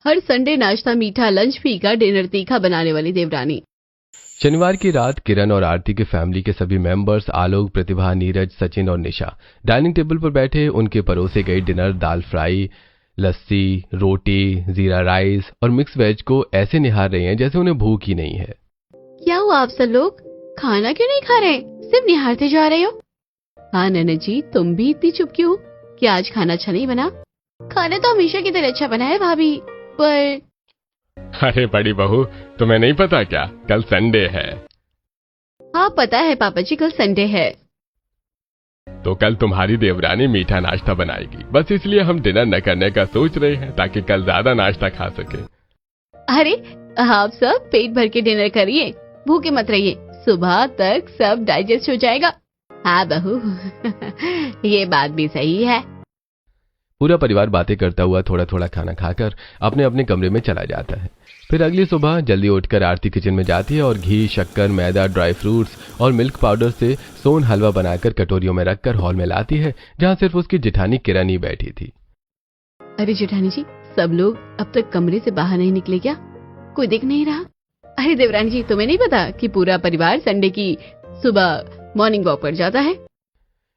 हर Sunday नाश्ता मीठा, lunch फीका, डिनर तीखा बनाने वाली देवरानी। शनिवार की रात किरण और आरती के फैमिली के सभी मेंबर्स आलोक, प्रतिभा, नीरज, सचिन और निशा डाइनिंग टेबल पर बैठे उनके परोसे गए डिनर, दाल फ्राई, लस्सी, रोटी, जीरा राइस और मिक्स वेज को ऐसे निहार रहे हैं जैसे उन्हें भूख ही नहीं है। क्या हुआ आप सब लोग, खाना क्यों नहीं खा रहे, सिर्फ निहारते जा रहे हो? हाँ नैना जी, तुम भी इतनी चुप क्यों? क्या आज खाना अच्छा नहीं बना? खाना तो हमेशा की तरह अच्छा बना है भाभी, पर अरे बड़ी बहू, तुम्हें नहीं पता क्या, कल संडे है। हाँ पता है पापा जी, कल संडे है। तो कल तुम्हारी देवरानी मीठा नाश्ता बनाएगी, बस इसलिए हम डिनर न करने का सोच रहे हैं ताकि कल ज्यादा नाश्ता खा सके। अरे आप सब पेट भर के डिनर करिए, भूखे मत रहिए, सुबह तक सब डाइजेस्ट हो जाएगा। हाँ बहू ये बात भी सही है। पूरा परिवार बातें करता हुआ थोड़ा थोड़ा खाना खाकर अपने अपने कमरे में चला जाता है। फिर अगली सुबह जल्दी उठकर आरती किचन में जाती है और घी, शक्कर, मैदा, ड्राई फ्रूट्स और मिल्क पाउडर से सोन हलवा बनाकर कटोरियों में रखकर हॉल में लाती है, जहां सिर्फ उसकी जेठानी किरण ही बैठी थी। अरे जेठानी जी, सब लोग अब तक कमरे से बाहर नहीं निकले क्या? कोई दिख नहीं रहा? अरे देवरानी जी, तुम्हें नहीं पता कि पूरा परिवार संडे की सुबह मॉर्निंग वॉक पर जाता है?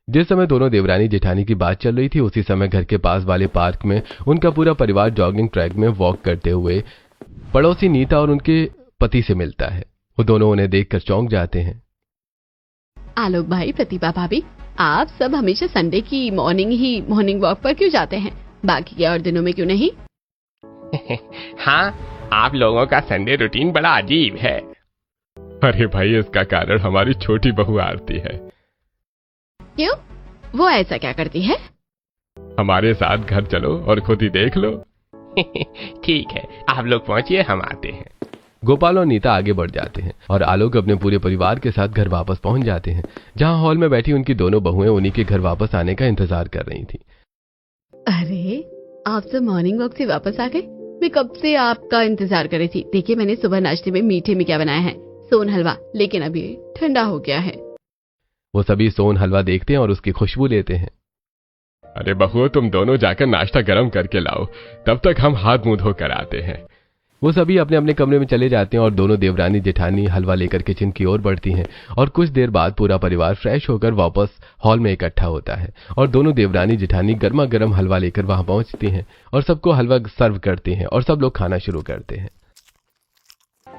जिस समय दोनों देवरानी जेठानी की बात चल रही थी, उसी समय घर के पास वाले पार्क में उनका पूरा परिवार जॉगिंग ट्रैक में वॉक करते हुए पड़ोसी नीता और उनके पति से मिलता है। वो दोनों उन्हें देखकर चौंक जाते हैं। आलोक भाई, प्रतिभा भाभी, आप सब हमेशा संडे की मॉर्निंग वॉक पर क्यों जाते हैं, बाकी के और दिनों में क्यों नहीं? हाँ, आप लोगों का संडे रूटीन बड़ा अजीब है। अरे भाई, इसका कारण हमारी छोटी बहू आरती है। क्यों, वो ऐसा क्या करती है? हमारे साथ घर चलो और खुद ही देख लो। ठीक है, आप लोग पहुंचिए, हम आते हैं। गोपाल और नीता आगे बढ़ जाते हैं और आलोक अपने पूरे परिवार के साथ घर वापस पहुंच जाते हैं, जहां हॉल में बैठी उनकी दोनों बहुएं उन्हीं के घर वापस आने का इंतजार कर रही थी। अरे आप सब मॉर्निंग वॉक से वापस आ गए? मैं कब से आपका इंतजार कर रही थी। देखिए, मैंने सुबह नाश्ते में मीठे में क्या बनाया है, सोन हलवा, लेकिन अभी ठंडा हो गया है। वो सभी सोन हलवा देखते हैं और उसकी खुशबू लेते हैं। अरे बहू, तुम दोनों जाकर नाश्ता गर्म करके लाओ, तब तक हम हाथ मुंह धोकर आते हैं। वो सभी अपने अपने कमरे में चले जाते हैं और दोनों देवरानी जेठानी हलवा लेकर किचन की ओर बढ़ती हैं और कुछ देर बाद पूरा परिवार फ्रेश होकर वापस हॉल में इकट्ठा होता है और दोनों देवरानी जेठानी गर्मा गर्म हलवा लेकर वहां पहुंचती हैं और सबको हलवा सर्व करती हैं और सब लोग खाना शुरू करते हैं।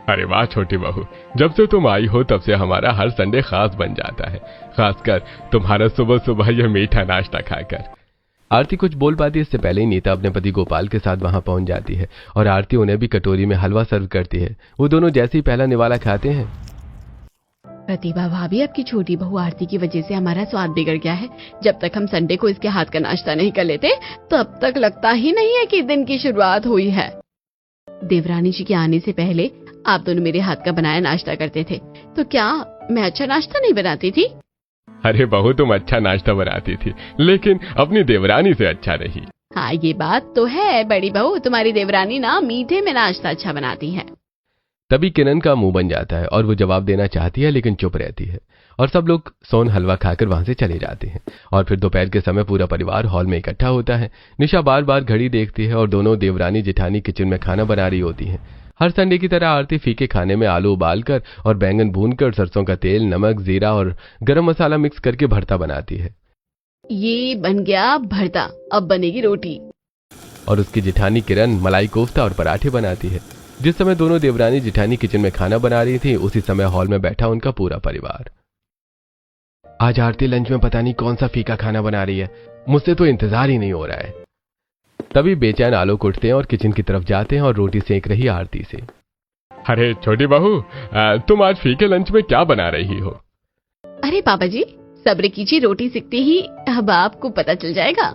अरे वाह छोटी बहू, जब से तुम आई हो तब से हमारा हर संडे खास बन जाता है, खासकर तुम्हारा सुबह सुबह यह मीठा नाश्ता खाकर। आरती कुछ बोल पाती, इससे पहले ही नीता अपने पति गोपाल के साथ वहां पहुंच जाती है और आरती उन्हें भी कटोरी में हलवा सर्व करती है। वो दोनों जैसे ही पहला निवाला खाते हैं। प्रतिभा भाभी, आपकी छोटी बहू आरती की वजह से हमारा स्वाद बिगड़ गया है। जब तक हम संडे को इसके हाथ का नाश्ता नहीं कर लेते, तब तक लगता ही नहीं है कि दिन की शुरुआत हुई है। देवरानी जी के आने से पहले आप दोनों मेरे हाथ का बनाया नाश्ता करते थे, तो क्या मैं अच्छा नाश्ता नहीं बनाती थी? अरे बहू, तुम अच्छा नाश्ता बनाती थी, लेकिन अपनी देवरानी से अच्छा नहीं। हाँ ये बात तो है बड़ी बहू, तुम्हारी देवरानी ना मीठे में नाश्ता अच्छा बनाती है। तभी किरण का मुंह बन जाता है और वो जवाब देना चाहती है लेकिन चुप रहती है और सब लोग सोन हलवा खाकर वहां से चले जाते हैं। और फिर दोपहर के समय पूरा परिवार हॉल में इकट्ठा होता है। निशा बार बार घड़ी देखती है और दोनों देवरानी जेठानी किचन में खाना बना रही होती है। हर संडे की तरह आरती फीके खाने में आलू उबालकर और बैंगन भूनकर सरसों का तेल, नमक, जीरा और गरम मसाला मिक्स करके भरता बनाती है। ये बन गया भरता, अब बनेगी रोटी। और उसकी जेठानी किरण मलाई कोफ्ता और पराठे बनाती है। जिस समय दोनों देवरानी जेठानी किचन में खाना बना रही थी, उसी समय हॉल में बैठा उनका पूरा परिवार। आज आरती लंच में पता नहीं कौन सा फीका खाना बना रही है, मुझसे तो इंतजार ही नहीं हो रहा है। तभी बेचैन आलोक उठते हैं और किचन की तरफ जाते हैं और रोटी सेक रही आरती से। अरे छोटी बहू, तुम आज फीके लंच में क्या बना रही हो? अरे पापा जी, सब्र कीजिए, रोटी सीखते ही अब आपको पता चल जाएगा।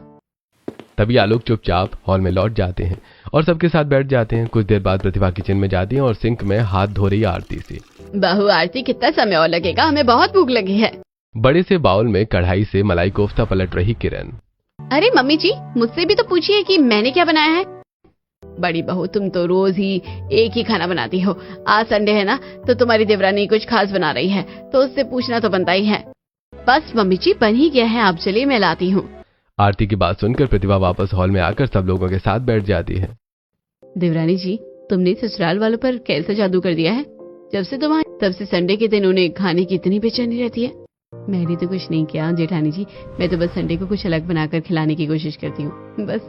तभी आलोक चुपचाप हॉल में लौट जाते हैं और सबके साथ बैठ जाते हैं। कुछ देर बाद प्रतिभा किचन में जाती है और सिंक में हाथ धो रही आरती से। बहू आरती, कितना समय और लगेगा, हमें बहुत भूख लगी है। बड़े से बाउल में कढ़ाई से मलाई कोफ्ता पलट रही किरण। अरे मम्मी जी, मुझसे भी तो पूछिए कि मैंने क्या बनाया है। बड़ी बहू, तुम तो रोज ही एक ही खाना बनाती हो, आज संडे है ना, तो तुम्हारी देवरानी कुछ खास बना रही है, तो उससे पूछना तो बनता ही है। बस मम्मी जी, बन ही गया है, आप चलिए मैं लाती हूँ। आरती की बात सुनकर प्रतिभा वापस हॉल में आकर सब लोगों के साथ बैठ जाती है। देवरानी जी, तुमने ससुराल वालों पर कैसा जादू कर दिया है? जब से तुम आए तब से संडे के दिन उन्हें खाने की इतनी बेचैनी रहती है। मैंने तो कुछ नहीं किया जेठानी जी, मैं तो बस संडे को कुछ अलग बनाकर खिलाने की कोशिश करती हूँ बस।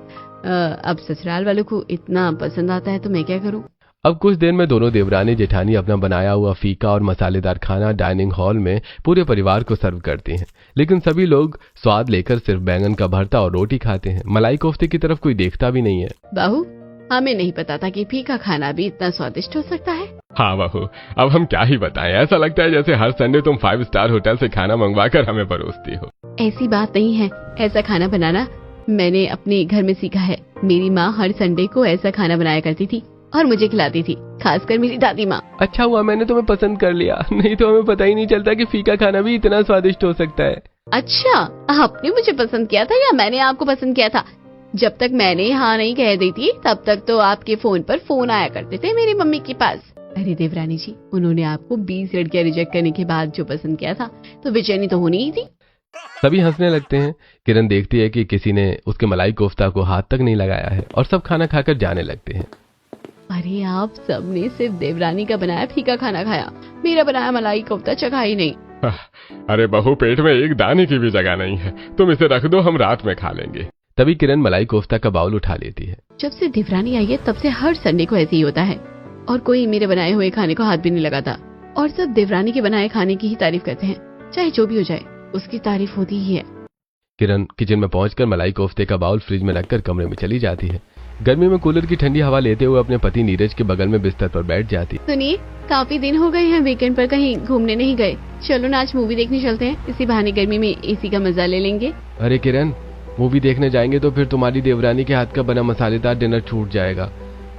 अब ससुराल वालों को इतना पसंद आता है तो मैं क्या करूँ। अब कुछ देर में दोनों देवरानी जेठानी अपना बनाया हुआ फीका और मसालेदार खाना डाइनिंग हॉल में पूरे परिवार को सर्व करती हैं। लेकिन सभी लोग स्वाद लेकर सिर्फ बैंगन का भरता और रोटी खाते हैं। मलाई कोफ्ते की तरफ कोई देखता भी नहीं है। बाहू, हमें नहीं पता था कि फीका खाना भी इतना स्वादिष्ट हो सकता है। हाँ बहू, अब हम क्या ही बताएं, ऐसा लगता है जैसे हर संडे तुम 5 स्टार होटल से खाना मंगवाकर हमें परोसती हो। ऐसी बात नहीं है, ऐसा खाना बनाना मैंने अपने घर में सीखा है। मेरी माँ हर संडे को ऐसा खाना बनाया करती थी और मुझे खिलाती थी, खासकर मेरी दादी माँ। अच्छा हुआ मैंने तुम्हें पसंद कर लिया, नहीं तो हमें पता ही नहीं चलता कि फीका खाना भी इतना स्वादिष्ट हो सकता है। अच्छा, आपने मुझे पसंद किया था या मैंने आपको पसंद किया था? जब तक मैंने हाँ नहीं कह दी थी तब तक तो आपके फोन पर फोन आया करते थे मेरी मम्मी के पास। अरे देवरानी जी, उन्होंने आपको 20 लड़कियां रिजेक्ट करने के बाद जो पसंद किया था तो बेचैनी तो होनी ही थी। सभी हंसने लगते हैं। किरण देखती है कि किसी ने उसके मलाई कोफ्ता को हाथ तक नहीं लगाया है और सब खाना खाकर जाने लगते हैं। अरे आप सबने सिर्फ देवरानी का बनाया फीका खाना खाया, मेरा बनाया मलाई कोफ्ता चखा ही नहीं। अरे बहू, पेट में एक दाने की भी जगह नहीं है, तुम इसे रख दो, हम रात में खा लेंगे। तभी किरण मलाई कोफ्ता का बाउल उठा लेती है। जब से देवरानी आई है तब से हर संडे को ऐसे ही होता है और कोई मेरे बनाए हुए खाने को हाथ भी नहीं लगाता और सब देवरानी के बनाए खाने की ही तारीफ करते हैं। चाहे जो भी हो जाए उसकी तारीफ होती ही है। किरण किचन में पहुंचकर मलाई कोफ्ते का बाउल फ्रिज में रखकर कमरे में चली जाती है। गर्मी में कूलर की ठंडी हवा लेते हुए अपने पति नीरज के बगल में बिस्तर पर बैठ जाती। सुनिए, काफी दिन हो गए हैं वीकेंड पर कहीं घूमने नहीं गए, चलो ना आज मूवी देखने चलते हैं, इसी बहाने गर्मी में एसी का मजा ले लेंगे। अरे किरण, मूवी देखने जाएंगे तो फिर तुम्हारी देवरानी के हाथ का बना मसालेदार डिनर छूट जाएगा।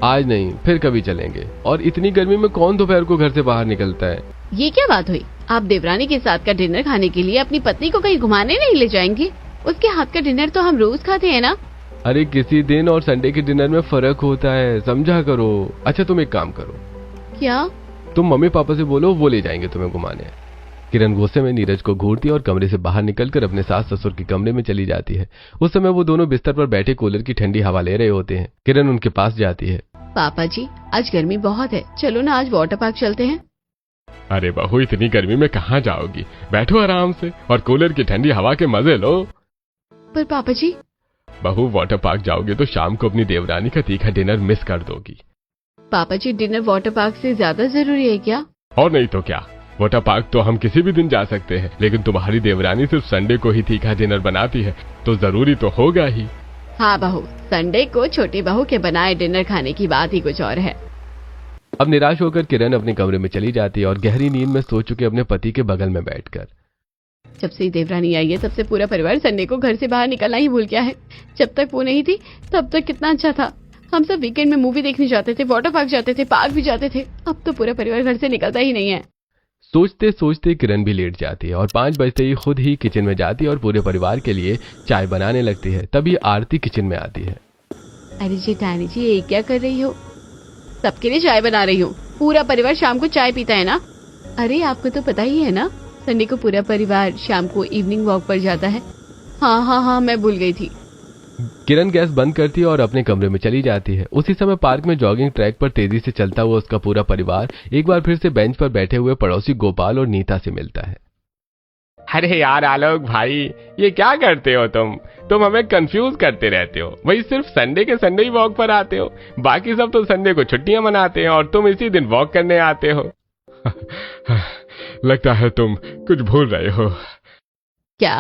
आज नहीं, फिर कभी चलेंगे। और इतनी गर्मी में कौन दोपहर को घर से बाहर निकलता है। ये क्या बात हुई? आप देवरानी के साथ का डिनर खाने के लिए अपनी पत्नी को कहीं घुमाने नहीं ले जाएंगे? उसके हाथ का डिनर तो हम रोज खाते हैं ना। अरे किसी दिन और संडे के डिनर में फर्क होता है, समझा करो। अच्छा तुम एक काम करो। क्या? तुम मम्मी पापा से बोलो, वो ले जाएंगे तुम्हें घुमाने। किरण गुस्से में नीरज को घूरती और कमरे से बाहर निकलकर अपने सास ससुर के कमरे में चली जाती है। उस समय वो दोनों बिस्तर पर बैठे कूलर की ठंडी हवा ले रहे होते हैं। किरण उनके पास जाती है। पापा जी, आज गर्मी बहुत है, चलो ना आज वाटर पार्क चलते हैं। अरे बहू, इतनी गर्मी में कहाँ जाओगी, बैठो आराम से और कूलर की ठंडी हवा के मजे लो। पर पापा जी। बहू, वाटर पार्क जाओगे तो शाम को अपनी देवरानी का तीखा डिनर मिस कर दोगी। पापा जी, डिनर वाटर पार्क से ज्यादा जरूरी है क्या? और नहीं तो क्या, वाटर पार्क तो हम किसी भी दिन जा सकते हैं, लेकिन तुम्हारी देवरानी सिर्फ संडे को ही तीखा डिनर बनाती है तो जरूरी तो होगा ही। हाँ बहू, संडे को छोटी बहू के बनाए डिनर खाने की बात ही कुछ और है। अब निराश होकर किरण अपने कमरे में चली जाती है और गहरी नींद में सो चुके अपने पति के बगल में बैठकर। जब से देवरानी आई है तब से पूरा परिवार संडे को घर से बाहर निकलना ही भूल गया है। जब तक वो नहीं थी तब तक कितना अच्छा था, हम सब वीकेंड में मूवी देखने जाते थे, वाटर पार्क जाते थे, पार्क भी जाते थे। अब तो पूरा परिवार घर से निकलता ही नहीं है। सोचते सोचते किरण भी लेट जाती है और 5 बजते ही खुद ही किचन में जाती है और पूरे परिवार के लिए चाय बनाने लगती है। तभी आरती किचन में आती है। अरे जेठानी जी, ये क्या कर रही हो? सबके लिए चाय बना रही हूँ, पूरा परिवार शाम को चाय पीता है ना। अरे आपको तो पता ही है ना, संडे को पूरा परिवार शाम को इवनिंग वॉक पर जाता है। हाँ, मैं भूल गई थी। किरण गैस बंद करती है और अपने कमरे में चली जाती है। उसी समय पार्क में जॉगिंग ट्रैक पर तेजी से चलता हुआ उसका पूरा परिवार एक बार फिर से बेंच पर बैठे हुए पड़ोसी गोपाल और नीता से मिलता है। अरे यार आलोक भाई, ये क्या करते हो तुम हमें कंफ्यूज करते रहते हो। वही सिर्फ संडे के संडे ही वॉक पर आते हो, बाकी सब तो संडे को छुट्टियां मनाते हैं और तुम इसी दिन वॉक करने आते हो। लगता है तुम कुछ भूल रहे हो। क्या?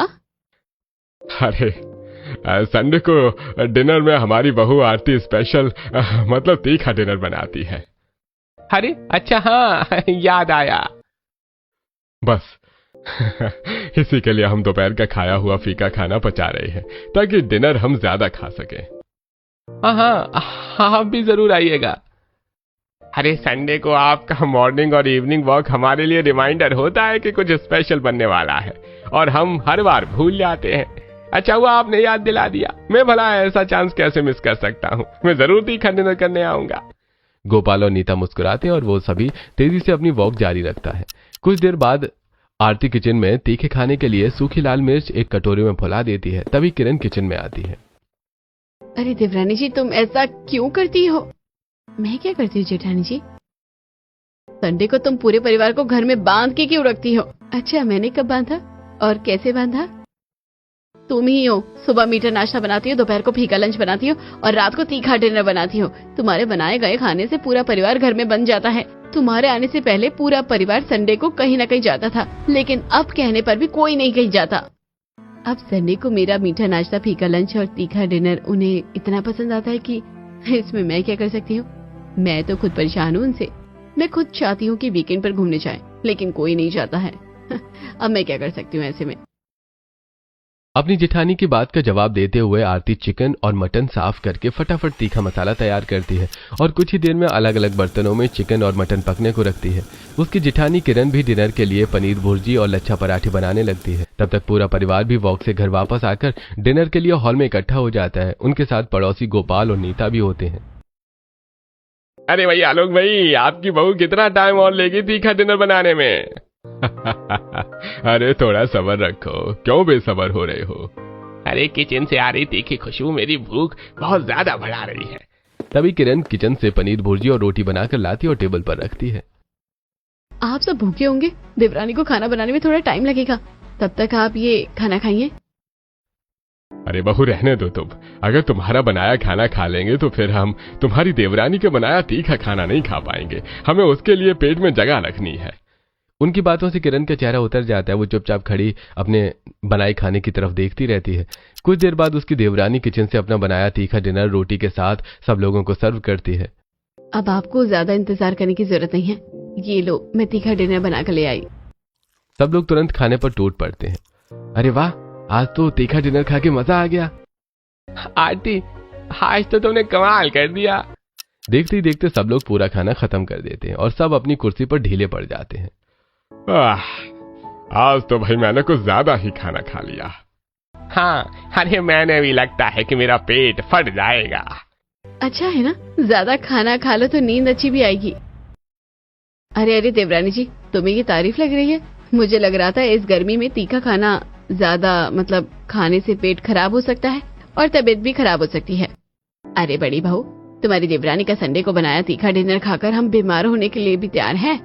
अरे संडे को डिनर में हमारी बहू आरती स्पेशल मतलब तीखा डिनर बनाती है। अरे अच्छा, हाँ याद आया। बस इसी के लिए हम दोपहर का खाया हुआ फीका खाना पचा रहे हैं ताकि डिनर हम ज्यादा खा सके। हाँ, आप भी जरूर आइएगा। अरे संडे को आपका मॉर्निंग और इवनिंग वॉक हमारे लिए रिमाइंडर होता है कि कुछ स्पेशल बनने वाला है और हम हर बार भूल जाते हैं। अच्छा हुआ आपने याद दिला दिया, मैं भला ऐसा चांस कैसे मिस कर सकता हूँ। मैं जरूर तीखा डिनर करने आऊंगा। गोपाल और नीता मुस्कुराते हैं और वो सभी तेजी से अपनी वॉक जारी रखता है। कुछ देर बाद आरती किचन में तीखे खाने के लिए सूखी लाल मिर्च एक कटोरे में फुला देती है। तभी किरण किचन में आती है। अरे देवरानी जी, तुम ऐसा क्यों करती हो? मैं क्या करती हूँ जेठानी जी? संडे को तुम पूरे परिवार को घर में बांध के क्यों रखती हो? अच्छा, मैंने कब बांधा और कैसे बांधा? तुम ही हो। सुबह मीठा नाश्ता बनाती हो, दोपहर को फीका लंच बनाती हो और रात को तीखा डिनर बनाती हो। तुम्हारे बनाए गए खाने से पूरा परिवार घर में बन जाता है। तुम्हारे आने से पहले पूरा परिवार संडे को कहीं न कहीं जाता था, लेकिन अब कहने पर भी कोई नहीं कहीं जाता। अब संडे को मेरा मीठा नाश्ता, फीका लंच और तीखा डिनर उन्हें इतना पसंद आता है कि इसमें मैं क्या कर सकती हूँ? मैं तो खुद परेशान हूँ उनसे। मैं खुद चाहती हूँ कि वीकेंड पर घूमने जाए, लेकिन कोई नहीं जाता है। अब मैं क्या कर सकती हूँ ऐसे में? अपनी जेठानी की बात का जवाब देते हुए आरती चिकन और मटन साफ करके फटाफट तीखा मसाला तैयार करती है और कुछ ही देर में अलग अलग बर्तनों में चिकन और मटन पकने को रखती है। उसकी जेठानी किरण भी डिनर के लिए पनीर भुर्जी और लच्छा पराठे बनाने लगती है। तब तक पूरा परिवार भी वॉक से घर वापस आकर डिनर के लिए हॉल में इकट्ठा हो जाता है। उनके साथ पड़ोसी गोपाल और नीता भी होते हैं। अरे भाई आलोक भाई, आपकी बहू कितना टाइम और लेगी तीखा डिनर बनाने में? अरे थोड़ा सब्र रखो, क्यों बेसब्र हो रहे हो? अरे किचन से आ रही तीखी खुशबू मेरी भूख बहुत ज्यादा बढ़ा रही है। तभी किरण किचन से पनीर भुर्जी और रोटी बनाकर लाती और टेबल पर रखती है। आप सब भूखे होंगे, देवरानी को खाना बनाने में थोड़ा टाइम लगेगा, तब तक आप ये खाना खाइए। अरे बहू रहने दो तुम, अगर तुम्हारा बनाया खाना खा लेंगे तो फिर हम तुम्हारी देवरानी के बनाया तीखा खाना नहीं खा पाएंगे। हमें उसके लिए पेट में जगह रखनी है। उनकी बातों से किरण का चेहरा उतर जाता है। वो चुपचाप खड़ी अपने बनाए खाने की तरफ देखती रहती है। कुछ देर बाद उसकी देवरानी किचन से अपना बनाया तीखा डिनर रोटी के साथ सब लोगों को सर्व करती है। अब आपको ज्यादा इंतजार करने की जरूरत नहीं है। ये लो, मैं तीखा डिनर बनाकर ले आई। सब लोग तुरंत खाने पर टूट पड़ते हैं। अरे वाह, आज तो तीखा डिनर खा के मजा आ गया। आंटी, आज तो तुमने कमाल कर दिया। देखते ही देखते सब लोग पूरा खाना खत्म कर देते हैं और सब अपनी कुर्सी पर ढीले पड़ जाते हैं। आज तो भाई मैंने कुछ ज्यादा ही खाना खा लिया। हाँ, अरे मैंने भी लगता है कि मेरा पेट फट जाएगा। अच्छा है ना, ज्यादा खाना खा लो तो नींद अच्छी भी आएगी। अरे अरे देवरानी जी, तुम्हें ये तारीफ लग रही है? मुझे लग रहा था इस गर्मी में तीखा खाना ज्यादा मतलब खाने से पेट खराब हो सकता है और तबीयत भी खराब हो सकती है। अरे बड़ी बहू, तुम्हारी देवरानी का संडे को बनाया तीखा डिनर खाकर हम बीमार होने के लिए भी तैयार हैं।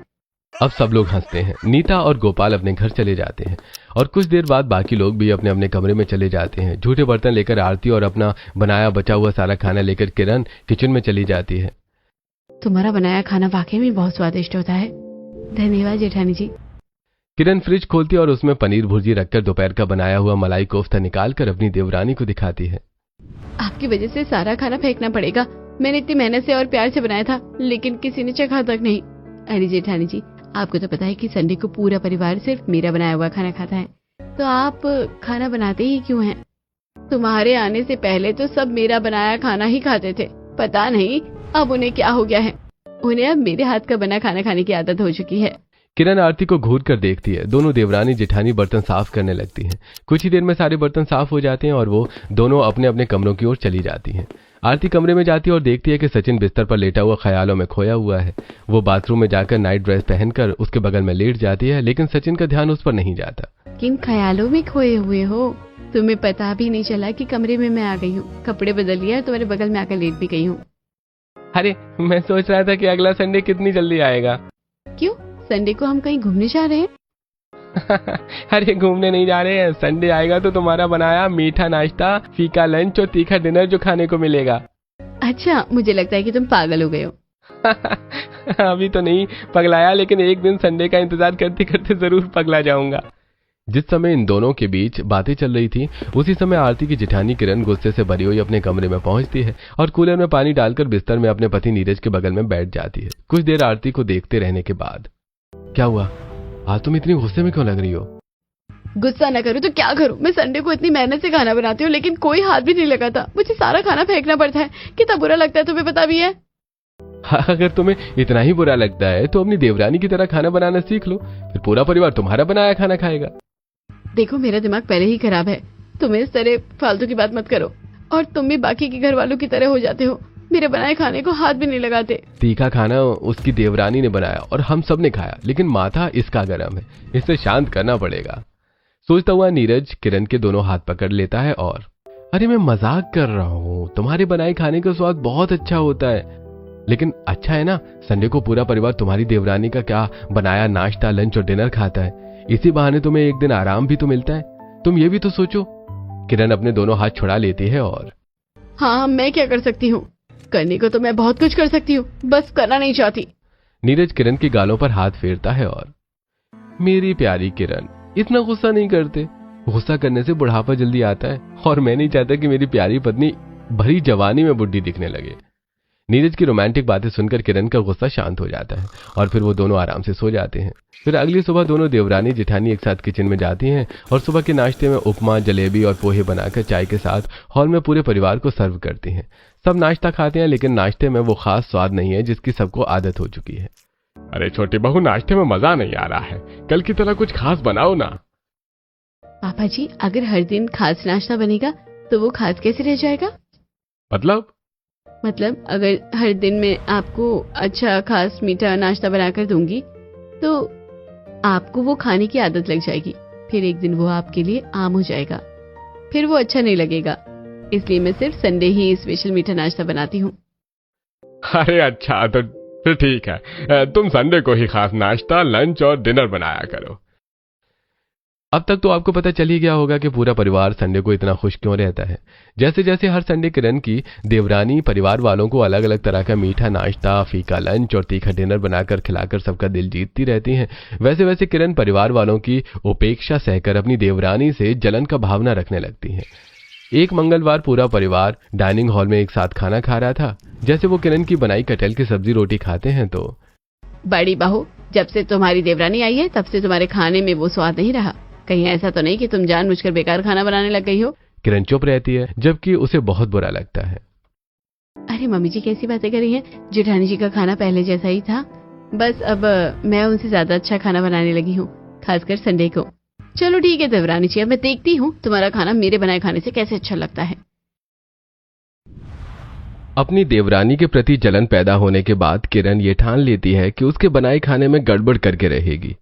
अब सब लोग हंसते हैं। नीता और गोपाल अपने घर चले जाते हैं और कुछ देर बाद बाकी लोग भी अपने अपने कमरे में चले जाते हैं। झूठे बर्तन लेकर आरती और अपना बनाया बचा हुआ सारा खाना लेकर किरण किचन में चली जाती है। तुम्हारा बनाया खाना वाकई में बहुत स्वादिष्ट होता है। धन्यवाद जेठानी जी। किरण फ्रिज खोलती और उसमें पनीर भुर्जी रखकर दोपहर का बनाया हुआ मलाई कोफ्ता निकालकर अपनी देवरानी को दिखाती है। आपकी वजह से सारा खाना फेंकना पड़ेगा। मैंने इतनी मेहनत से और प्यार से बनाया था, लेकिन किसी ने चखा तक नहीं। अरे जेठानी जी, आपको तो पता है कि संडे को पूरा परिवार सिर्फ मेरा बनाया हुआ खाना खाता है, तो आप खाना बनाते ही क्यों हैं? तुम्हारे आने से पहले तो सब मेरा बनाया खाना ही खाते थे। पता नहीं अब उन्हें क्या हो गया है। उन्हें अब मेरे हाथ का बना खाना खाने की आदत हो चुकी है। किरण आरती को घूर कर देखती है। दोनों देवरानी जेठानी बर्तन साफ करने लगती हैं। कुछ ही देर में सारे बर्तन साफ हो जाते हैं और वो दोनों अपने अपने कमरों की ओर चली जाती हैं। आरती कमरे में जाती है और देखती है कि सचिन बिस्तर पर लेटा हुआ ख्यालों में खोया हुआ है। वो बाथरूम में जाकर नाइट ड्रेस पहनकर उसके बगल में लेट जाती है, लेकिन सचिन का ध्यान उस पर नहीं जाता। किन ख्यालों में खोए हुए हो? तुम्हें पता भी नहीं चला कि कमरे में मैं आ गई हूँ। कपड़े बदल लिया और तुम्हारे बगल में आकर लेट भी गई हूँ। अरे मैं सोच रहा था कि अगला संडे कितनी जल्दी आएगा। क्यों, संडे को हम कहीं घूमने जा रहे हैं? अरे घूमने नहीं जा रहे हैं, संडे आएगा तो तुम्हारा बनाया मीठा नाश्ता, फीका लंच और तीखा डिनर जो खाने को मिलेगा। अच्छा, मुझे लगता है कि तुम पागल हो गए हो। अभी तो नहीं पगलाया, लेकिन एक दिन संडे का इंतजार करते करते जरूर पगला जाऊंगा। जिस समय इन दोनों के बीच बातें चल रही थी, उसी समय आरती की जेठानी किरण गुस्से से भरी हुई अपने कमरे में पहुंचती है और कूलर में पानी डालकर बिस्तर में अपने पति नीरज के बगल में बैठ जाती है। कुछ देर आरती को देखते रहने के बाद, क्या हुआ, आज तुम इतनी गुस्से में क्यों लग रही हो? गुस्सा न करूँ तो क्या करूँ? मैं संडे को इतनी मेहनत से खाना बनाती हूँ, लेकिन कोई हाथ भी नहीं लगाता। मुझे सारा खाना फेंकना पड़ता है। कितना बुरा लगता है, तुम्हें पता भी है। अगर तुम्हें इतना ही बुरा लगता है तो अपनी देवरानी की तरह खाना बनाना सीख लो, फिर पूरा परिवार तुम्हारा बनाया खाना खाएगा। देखो, मेरा दिमाग पहले ही खराब है। तुम इस तरह फालतू की बात मत करो, और तुम भी बाकी के घर वालों की तरह हो जाते हो। मेरे बनाए खाने को हाथ भी नहीं लगाते। तीखा खाना उसकी देवरानी ने बनाया और हम सब ने खाया, लेकिन माथा इसका गर्म है, इसे शांत करना पड़ेगा। सोचता हुआ नीरज किरण के दोनों हाथ पकड़ लेता है और, अरे मैं मजाक कर रहा हूँ, तुम्हारे बनाए खाने का स्वाद बहुत अच्छा होता है। लेकिन अच्छा है ना, संडे को पूरा परिवार तुम्हारी देवरानी का क्या बनाया नाश्ता, लंच और डिनर खाता है। इसी बहाने तुम्हें एक दिन आराम भी तो मिलता है। तुम ये भी तो सोचो। किरण अपने दोनों हाथ छुड़ा लेती है और हाँ, मैं क्या कर सकती हूँ? करने को तो मैं बहुत कुछ कर सकती हूँ, बस करना नहीं चाहती। नीरज किरण की गालों पर हाथ फेरता है और मेरी प्यारी किरण, इतना गुस्सा नहीं करते। गुस्सा करने से बुढ़ापा जल्दी आता है और मैं नहीं चाहता कि मेरी प्यारी पत्नी भरी जवानी में बुढ़ी दिखने लगे। नीरज की रोमांटिक बातें सुनकर किरण का गुस्सा शांत हो जाता है और फिर वो दोनों आराम से सो जाते हैं। फिर अगली सुबह दोनों देवरानी जेठानी एक साथ किचन में जाती हैं और सुबह के नाश्ते में उपमा, जलेबी और पोहे बनाकर चाय के साथ हॉल में पूरे परिवार को सर्व करती हैं। सब नाश्ता खाते हैं, लेकिन नाश्ते में वो खास स्वाद नहीं है जिसकी सबको आदत हो चुकी है। अरे छोटी बहू, नाश्ते में मजा नहीं आ रहा है, कल की तरह कुछ खास बनाओ ना। पापा जी, अगर हर दिन खास नाश्ता बनेगा तो वो खास कैसे रह जाएगा? मतलब अगर हर दिन मैं आपको अच्छा खास मीठा नाश्ता बनाकर दूंगी तो आपको वो खाने की आदत लग जाएगी। फिर एक दिन वो आपके लिए आम हो जाएगा, फिर वो अच्छा नहीं लगेगा। इसलिए मैं सिर्फ संडे ही स्पेशल मीठा नाश्ता बनाती हूँ। अरे अच्छा, तो फिर ठीक है, तुम संडे को ही खास नाश्ता, लंच और डिनर बनाया करो। अब तक तो आपको पता चल ही गया होगा कि पूरा परिवार संडे को इतना खुश क्यों रहता है। जैसे जैसे हर संडे किरण की देवरानी परिवार वालों को अलग अलग तरह का मीठा नाश्ता, फीका लंच और तीखा डिनर बनाकर खिलाकर सबका दिल जीतती रहती हैं, वैसे वैसे किरण परिवार वालों की उपेक्षा सहकर अपनी देवरानी से जलन का भावना रखने लगती हैं। एक मंगलवार पूरा परिवार डाइनिंग हॉल में एक साथ खाना खा रहा था। जैसे वो किरण की बनाई कटहल की सब्जी रोटी खाते हैं तो बड़ी बहू, जब से तुम्हारी देवरानी आई है तब से तुम्हारे खाने में वो स्वाद नहीं रहा। कहीं ऐसा तो नहीं कि तुम जानबूझकर बेकार खाना बनाने लग गई हो? किरण चुप रहती है, जबकि उसे बहुत बुरा लगता है। अरे मम्मी जी, कैसी बातें कर रही हैं? जेठानी जी का खाना पहले जैसा ही था, बस अब मैं उनसे ज्यादा अच्छा खाना बनाने लगी हूँ, खासकर संडे को। चलो ठीक है देवरानी जी, अब मैं देखती हूँ तुम्हारा खाना मेरे बनाए खाने से कैसे अच्छा लगता है। अपनी देवरानी के प्रति जलन पैदा होने के बाद किरण ये ठान लेती है कि उसके बनाए खाने में गड़बड़ करके रहेगी।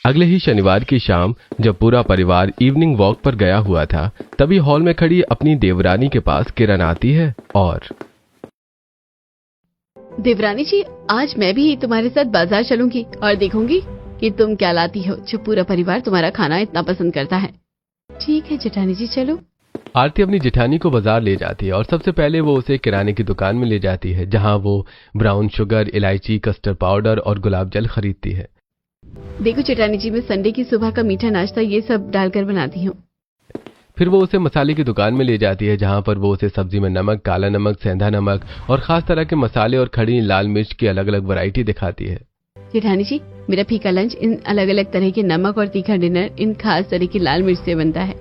अगले ही शनिवार की शाम जब पूरा परिवार इवनिंग वॉक पर गया हुआ था, तभी हॉल में खड़ी अपनी देवरानी के पास किरण आती है और देवरानी जी, आज मैं भी तुम्हारे साथ बाजार चलूंगी और देखूंगी कि तुम क्या लाती हो जो पूरा परिवार तुम्हारा खाना इतना पसंद करता है। ठीक है जेठानी जी, चलो। आरती अपनी जेठानी को बाजार ले जाती है और सबसे पहले वो उसे किराने की दुकान में ले जाती है, जहां वो ब्राउन शुगर, इलायची, कस्टर्ड पाउडर और गुलाब जल खरीदती है। देखो जेठानी जी, मैं संडे की सुबह का मीठा नाश्ता ये सब डालकर बनाती हूँ। फिर वो उसे मसाले की दुकान में ले जाती है, जहां पर वो उसे सब्जी में नमक, काला नमक, सेंधा नमक और खास तरह के मसाले और खड़ी लाल मिर्च की अलग अलग वैरायटी दिखाती है। जेठानी जी, मेरा फीका लंच इन अलग अलग तरह के नमक और तीखा डिनर इन खास तरह की लाल मिर्च से बनता है।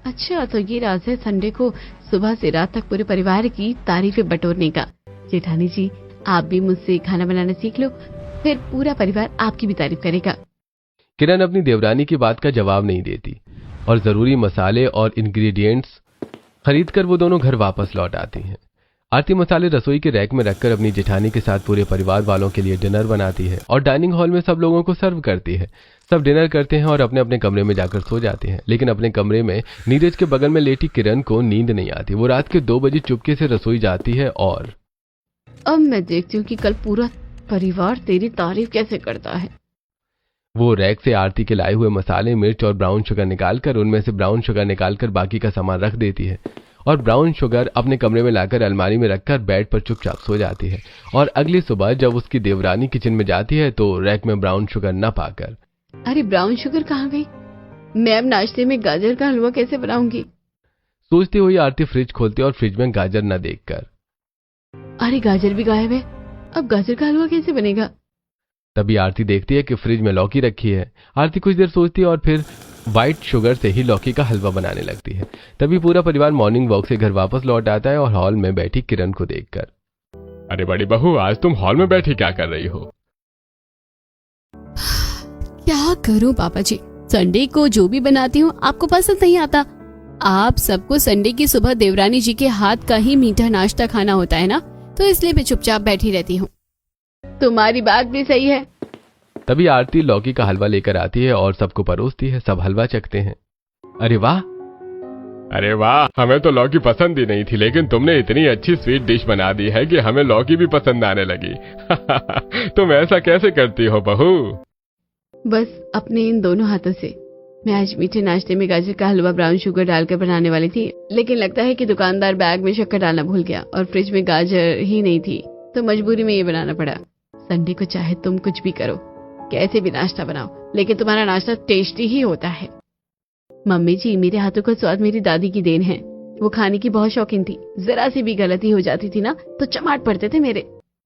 अच्छा, तो ये राज है संडे को सुबह से रात तक पूरे परिवार की तारीफें बटोरने का। जेठानी जी, आप भी मुझसे खाना बनाना सीख लो, फिर पूरा परिवार आपकी भी तारीफ करेगा। किरण अपनी देवरानी की बात का जवाब नहीं देती और जरूरी मसाले और इंग्रेडिएंट्स खरीदकर वो दोनों घर वापस लौट आती हैं। आरती मसाले रसोई के रैक में रखकर अपनी जेठानी के साथ पूरे परिवार वालों के लिए डिनर बनाती है और डाइनिंग हॉल में सब लोगों को सर्व करती है। सब डिनर करते हैं और अपने अपने कमरे में जाकर सो जाते हैं, लेकिन अपने कमरे में नीरज के बगल में लेटी किरण को नींद नहीं आती। वो रात के 2 बजे चुपके से रसोई जाती है और अब मैं देखती हूँ कि कल पूरा परिवार तेरी तारीफ कैसे करता है। वो रैक से आरती के लाए हुए मसाले, मिर्च और ब्राउन शुगर निकालकर उनमें से ब्राउन शुगर निकालकर बाकी का सामान रख देती है और ब्राउन शुगर अपने कमरे में लाकर अलमारी में रखकर बेड पर चुपचाप सो जाती है। और अगली सुबह जब उसकी देवरानी किचन में जाती है तो रैक में ब्राउन शुगर न पाकर, अरे ब्राउन शुगर कहाँ गई? मैं अब नाश्ते में गाजर का हलवा कैसे बनाऊंगी? सोचती हुई आरती फ्रिज खोलती और फ्रिज में गाजर न देखकर, अरे गाजर भी गायब है, अब गाजर का हलवा कैसे बनेगा? तभी आरती देखती है कि फ्रिज में लौकी रखी है। आरती कुछ देर सोचती है और फिर व्हाइट शुगर से ही लौकी का हलवा बनाने लगती है। तभी पूरा परिवार मॉर्निंग वॉक से घर वापस लौट आता है और हॉल में बैठी किरण को देखकर, अरे बड़ी बहू, आज तुम हॉल में बैठी क्या कर रही हो? क्या करूं पापा जी, संडे को जो भी बनाती हूँ आपको पसंद नहीं आता। आप सबको संडे की सुबह देवरानी जी के हाथ का ही मीठा नाश्ता खाना होता है ना, तो इसलिए मैं चुपचाप बैठी रहती हूँ। तुम्हारी बात भी सही है। तभी आरती लौकी का हलवा लेकर आती है और सबको परोसती है। सब हलवा चखते हैं। अरे वाह, अरे वाह, हमें तो लौकी पसंद ही नहीं थी, लेकिन तुमने इतनी अच्छी स्वीट डिश बना दी है कि हमें लौकी भी पसंद आने लगी। तुम ऐसा कैसे करती हो बहू? बस अपने इन दोनों हाथों से। मैं आज मीठे नाश्ते में गाजर का हलवा ब्राउन शुगर डालकर बनाने वाली थी, लेकिन लगता है कि दुकानदार बैग में शक्कर डालना भूल गया और फ्रिज में गाजर ही नहीं थी, तो मजबूरी में ये बनाना पड़ा। संडे को चाहे तुम कुछ भी करो, कैसे भी नाश्ता बनाओ, लेकिन तुम्हारा नाश्ता टेस्टी ही होता है। मम्मी जी, मेरे हाथों का स्वाद मेरी दादी की देन है। वो खाने की बहुत शौकीन थी। जरा सी भी गलती हो जाती थी ना तो चमाट पड़ते थे मेरे।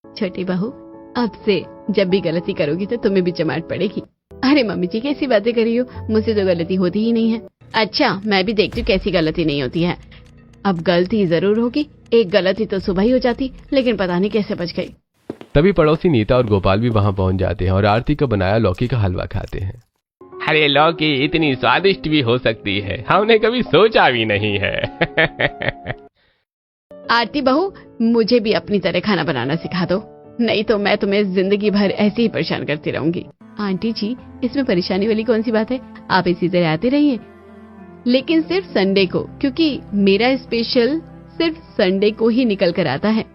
छोटी बहू, अब से जब भी गलती करोगी तो तुम्हें भी चमाट पड़ेगी। अरे मम्मी जी, कैसी बातें कर रही हो, मुझसे तो गलती होती ही नहीं है। अच्छा, मैं भी देखती हूँ कैसी गलती नहीं होती है। अब गलती जरूर होगी, एक गलती तो सुबह ही हो जाती, लेकिन पता नहीं कैसे बच गई। तभी पड़ोसी नीता और गोपाल भी वहां पहुंच जाते हैं और आरती का बनाया लौकी का हलवा खाते हैं। अरे लौकी इतनी स्वादिष्ट भी हो सकती है, हमने कभी सोचा भी नहीं है। आरती बहू, मुझे भी अपनी तरह खाना बनाना सिखा दो, नहीं तो मैं तुम्हें जिंदगी भर ऐसे ही परेशान करती रहूंगी। आंटी जी, इसमें परेशानी वाली कौन सी बात है, आप इसी तरह आते रहिए, लेकिन सिर्फ संडे को, क्योंकि मेरा स्पेशल सिर्फ संडे को ही निकल कर आता है।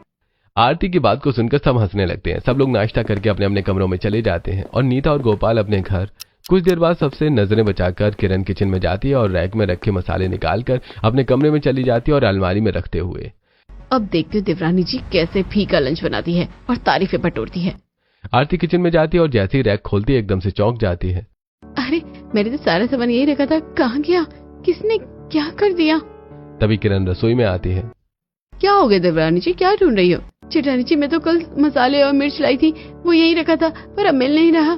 आरती की बात को सुनकर सब हंसने लगते हैं। सब लोग नाश्ता करके अपने अपने कमरों में चले जाते हैं और नीता और गोपाल अपने घर। कुछ देर बाद सबसे नजरें बचाकर किरण किचन में जाती है और रैक में रखे मसाले निकालकर अपने कमरे में चली जाती है और अलमारी में रखते हुए। अब देखते हो देवरानी जी कैसे फीका लंच बनाती है और तारीफें बटोरती है। आरती किचन में जाती है और जैसे ही रैक खोलती है एकदम से चौंक जाती है। अरे, मैंने तो सारा सामान यही रखा था, कहाँ गया, किसने क्या कर दिया? तभी किरण रसोई में आती है। क्या हो गया देवरानी जी, क्या ढूंढ रही हो? जेठानी जी, मैं तो कल मसाले और मिर्च लाई थी, वो यही रखा था, पर अब मिल नहीं रहा।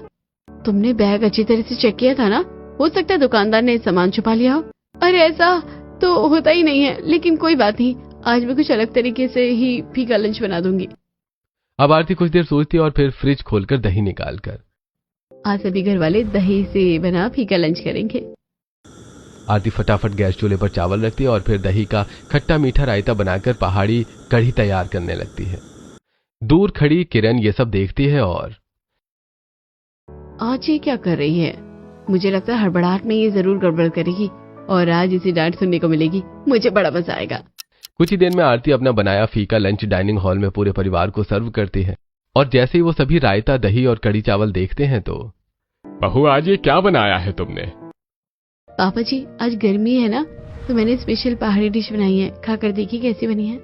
तुमने बैग अच्छी तरह से चेक किया था ना? हो सकता है दुकानदार ने सामान छुपा लिया हो। अरे ऐसा तो होता ही नहीं है, लेकिन कोई बात नहीं, आज मैं कुछ अलग तरीके से ही फीका लंच बना दूंगी। अब आरती कुछ देर सोचती है और फिर फ्रिज खोलकर दही निकालकर। आज सभी घर वाले दही से बना फीका लंच करेंगे। आरती फटाफट गैस चूल्हे पर चावल रखती है और फिर दही का खट्टा मीठा रायता बनाकर पहाड़ी कढ़ी तैयार करने लगती है। दूर खड़ी किरण ये सब देखती है और आज ये क्या कर रही है? मुझे लगता है हड़बड़ाहट में ये जरूर गड़बड़ करेगी और आज इसे डांट सुनने को मिलेगी। मुझे बड़ा मजा आएगा। कुछ ही देर में आरती अपना बनाया फीका लंच डाइनिंग हॉल में पूरे परिवार को सर्व करती है और जैसे ही वो सभी रायता, दही और कढ़ी चावल देखते हैं तो बहू, आज ये क्या बनाया है तुमने? पापा जी, आज गर्मी है ना, तो मैंने स्पेशल पहाड़ी डिश बनाई है, खाकर देखी कैसी बनी है।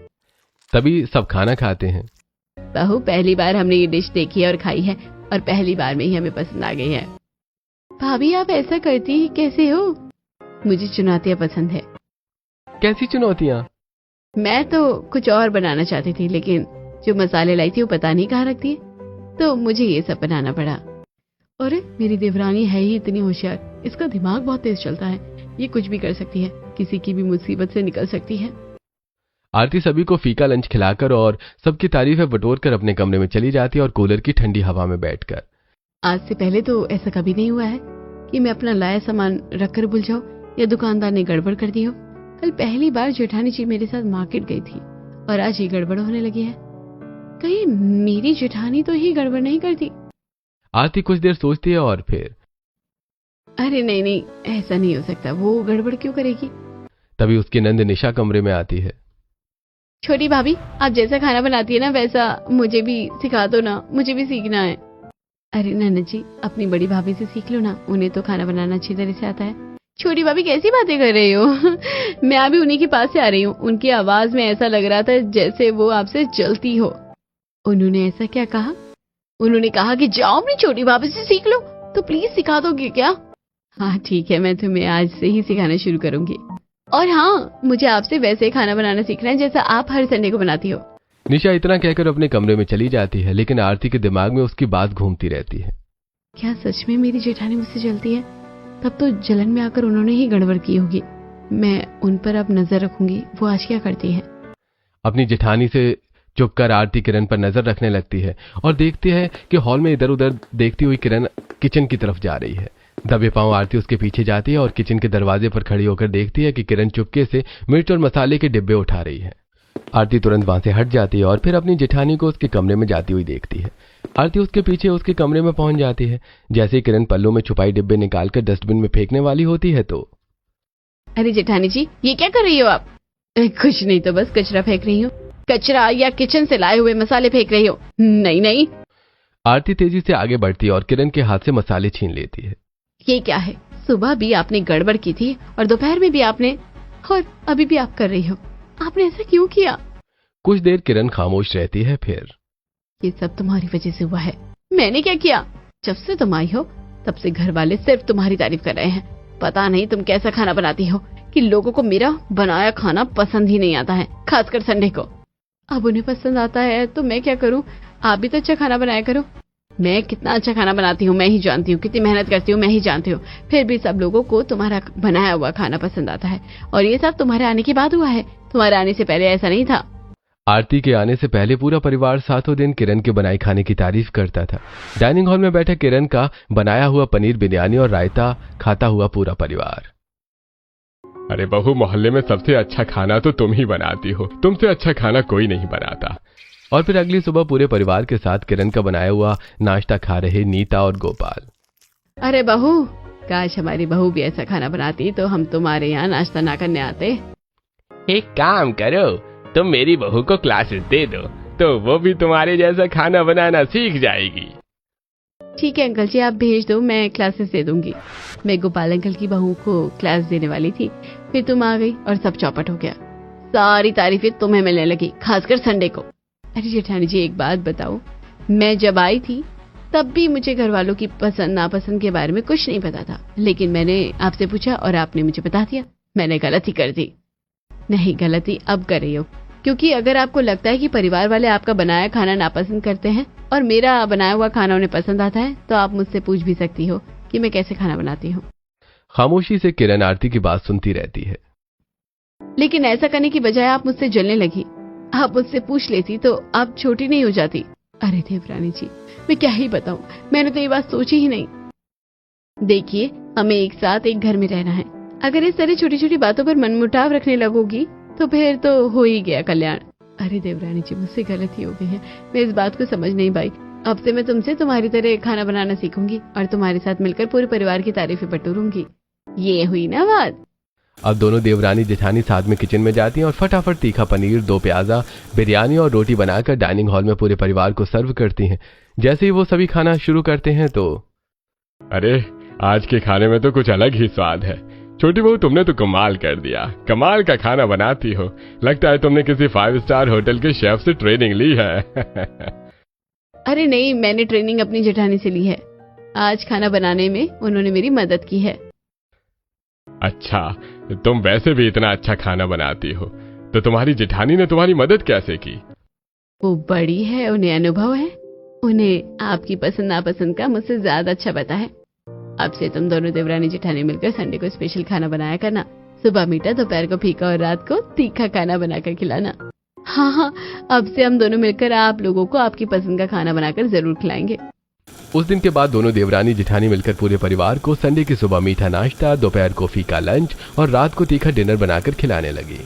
तभी सब खाना खाते हैं। बहू, पहली बार हमने ये डिश देखी है और खाई है और पहली बार में ही हमें पसंद आ गई है। भाभी, आप ऐसा करती कैसे हो? मुझे चुनौतियाँ पसंद है। कैसी चुनौतियाँ? मैं तो कुछ और बनाना चाहती थी, लेकिन जो मसाले लाई थी वो पता नहीं कहाँ रखती है, तो मुझे ये सब बनाना पड़ा। और मेरी देवरानी है ही इतनी होशियार, इसका दिमाग बहुत तेज चलता है, ये कुछ भी कर सकती है, किसी की भी मुसीबत से निकल सकती है। आरती सभी को फीका लंच खिलाकर और सबकी तारीफें बटोरकर अपने कमरे में चली जाती है और कूलर की ठंडी हवा में बैठकर। आज से पहले तो ऐसा कभी नहीं हुआ है कि मैं अपना लाया सामान रखकर भूल जाऊं या दुकानदार ने गड़बड़ कर दी हो। कल पहली बार जेठानी जी मेरे साथ मार्केट गई थी और आज ये गड़बड़ होने लगी है। कहीं मेरी जेठानी तो ही गड़बड़ नहीं करती? आरती कुछ देर सोचती है और फिर अरे नहीं नहीं, ऐसा नहीं हो सकता, वो गड़बड़ क्यों करेगी? तभी उसकी नंद निशा कमरे में आती है। छोटी भाभी, आप जैसा खाना बनाती है ना वैसा मुझे भी सिखा दो ना, मुझे भी सीखना है। अरे ननद जी, अपनी बड़ी भाभी से सीख लो ना, उन्हें तो खाना बनाना अच्छी तरह से आता है। छोटी भाभी, कैसी बातें कर रही हो? मैं अभी उन्हीं के पास से आ रही हूँ। उनकी आवाज में ऐसा लग रहा था जैसे वो आपसे जलती हो। उन्होंने ऐसा क्या कहा? उन्होंने कहा कि जाओ अपनी छोटी भाभी से सीख लो, तो प्लीज सिखा दोगे क्या? हाँ ठीक है, मैं तुम्हें आज से ही सिखाना शुरू करूंगी। और हाँ, मुझे आपसे वैसे खाना बनाना सीखना है जैसा आप हर संडे को बनाती हो। निशा इतना कहकर अपने कमरे में चली जाती है, लेकिन आरती के दिमाग में उसकी बात घूमती रहती है। क्या सच में मेरी जेठानी मुझसे जलती है? तब तो जलन में आकर उन्होंने ही गड़बड़ की होगी। मैं उन पर अब नजर रखूंगी, वो आज क्या करती है। अपनी जेठानी से चुपकर आरती किरण पर नजर रखने लगती है और देखती है कि हॉल में इधर उधर देखती हुई किरण किचन की तरफ जा रही है। दबे पांव आरती उसके पीछे जाती है और किचन के दरवाजे पर खड़ी होकर देखती है कि किरण चुपके से मिर्च और मसाले के डिब्बे उठा रही है। आरती तुरंत वहां से हट जाती है और फिर अपनी जेठानी को उसके कमरे में जाती हुई देखती है। आरती उसके पीछे उसके कमरे में पहुंच जाती है। जैसे ही किरण पल्लू में छुपाई डिब्बे निकालकर डस्टबिन में फेंकने वाली होती है तो अरे जेठानी जी, ये क्या कर रही हो आप? कुछ नहीं, तो बस कचरा फेंक रही हूँ। कचरा या किचन से लाए हुए मसाले फेंक रही हो? नहीं नहीं। आरती तेजी से आगे बढ़ती है और किरण के हाथ से मसाले छीन लेती है। ये क्या है? सुबह भी आपने गड़बड़ की थी और दोपहर में भी आपने, और अभी भी आप कर रही हो। आपने ऐसा क्यों किया? कुछ देर किरण खामोश रहती है, फिर ये सब तुम्हारी वजह से हुआ है। मैंने क्या किया? जब से तुम आई हो तब से घर वाले सिर्फ तुम्हारी तारीफ कर रहे हैं। पता नहीं तुम कैसा खाना बनाती हो कि लोगों को मेरा बनाया खाना पसंद ही नहीं आता है, खासकर संडे को। अब उन्हें पसंद आता है तो मैं क्या करूं? आप भी तो अच्छा खाना बनाया करो। मैं कितना अच्छा खाना बनाती हूँ मैं ही जानती हूँ, कितनी मेहनत करती हूँ मैं ही जानती हूँ। फिर भी सब लोगों को तुम्हारा बनाया हुआ खाना पसंद आता है, और ये सब तुम्हारे आने के बाद हुआ है। तुम्हारे आने से पहले ऐसा नहीं था। आरती के आने से पहले पूरा परिवार सातों दिन किरण के बनाए खाने की तारीफ करता था। डाइनिंग हॉल में बैठा किरण का बनाया हुआ पनीर बिरयानी और रायता खाता हुआ पूरा परिवार। अरे बहू, मोहल्ले में सबसे अच्छा खाना तो तुम ही बनाती हो, तुमसे अच्छा खाना कोई नहीं बनाता। और फिर अगली सुबह पूरे परिवार के साथ किरण का बनाया हुआ नाश्ता खा रहे नीता और गोपाल। अरे बहू, काश हमारी बहू भी ऐसा खाना बनाती तो हम तुम्हारे यहाँ नाश्ता ना करने आते। एक काम करो, तुम मेरी बहू को क्लासेस दे दो तो वो भी तुम्हारे जैसा खाना बनाना सीख जाएगी। ठीक है अंकल जी, आप भेज दो, मैं क्लासेस दे दूंगी। मैं गोपाल अंकल की बहू को क्लास देने वाली थी, फिर तुम आ गई और सब चौपट हो गया। सारी तारीफें तुम्हें मिलने लगी, खासकर संडे को। अरे जेठानी जी, एक बात बताओ, मैं जब आई थी तब भी मुझे घर वालों की पसंद नापसंद के बारे में कुछ नहीं पता था, लेकिन मैंने आपसे पूछा और आपने मुझे बता दिया। मैंने गलती कर दी। नहीं, गलती अब कर रही हो, क्योंकि अगर आपको लगता है कि परिवार वाले आपका बनाया खाना नापसंद करते हैं और मेरा बनाया हुआ खाना उन्हें पसंद आता है, तो आप मुझसे पूछ भी सकती हो कि मैं कैसे खाना बनाती हूँ। खामोशी से किरण आरती की बात सुनती रहती है। लेकिन ऐसा करने की बजाय आप मुझसे जलने लगी। आप मुझसे पूछ लेती तो आप छोटी नहीं हो जाती। अरे देवरानी जी, मैं क्या ही बताऊं, मैंने तो ये बात सोची ही नहीं। देखिए, हमें एक साथ एक घर में रहना है। अगर इस तरह छोटी छोटी बातों पर मनमुटाव रखने लगोगी तो फिर तो हो ही गया कल्याण। अरे देवरानी जी, मुझसे गलती हो गई है, मैं इस बात को समझ नहीं पाई। अब से मैं तुमसे तुम्हारी तरह खाना बनाना सीखूंगी और तुम्हारे साथ मिलकर पूरे परिवार की तारीफें बटोरूंगी। ये हुई ना बात। अब दोनों देवरानी जेठानी साथ में किचन में जाती हैं और फटाफट तीखा पनीर, 2 प्याजा, बिरयानी और रोटी बनाकर डाइनिंग हॉल में पूरे परिवार को सर्व करती हैं। जैसे ही वो सभी खाना शुरू करते हैं तो अरे, आज के खाने में तो कुछ अलग ही स्वाद है। छोटी बहू, तुमने तो कमाल कर दिया, कमाल का खाना बनाती हो। लगता है तुमने किसी 5 स्टार होटल के शेफ से ट्रेनिंग ली है। अरे नहीं, मैंने ट्रेनिंग अपनी जेठानी से ली है। आज खाना बनाने में उन्होंने मेरी मदद की है। अच्छा, तुम वैसे भी इतना अच्छा खाना बनाती हो, तो तुम्हारी जेठानी ने तुम्हारी मदद कैसे की? वो बड़ी है, उन्हें अनुभव है, उन्हें आपकी पसंद नापसंद का मुझसे ज्यादा अच्छा पता है। अब से तुम दोनों देवरानी जेठानी मिलकर संडे को स्पेशल खाना बनाया करना। सुबह मीठा, दोपहर को फीका और रात को तीखा खाना बनाकर खिलाना। हाँ, अब से हम दोनों मिलकर आप लोगों को आपकी पसंद का खाना बनाकर जरूर खिलाएंगे। उस दिन के बाद दोनों देवरानी जेठानी मिलकर पूरे परिवार को संडे की सुबह मीठा नाश्ता, दोपहर को फीका लंच और रात को तीखा डिनर बनाकर खिलाने लगी।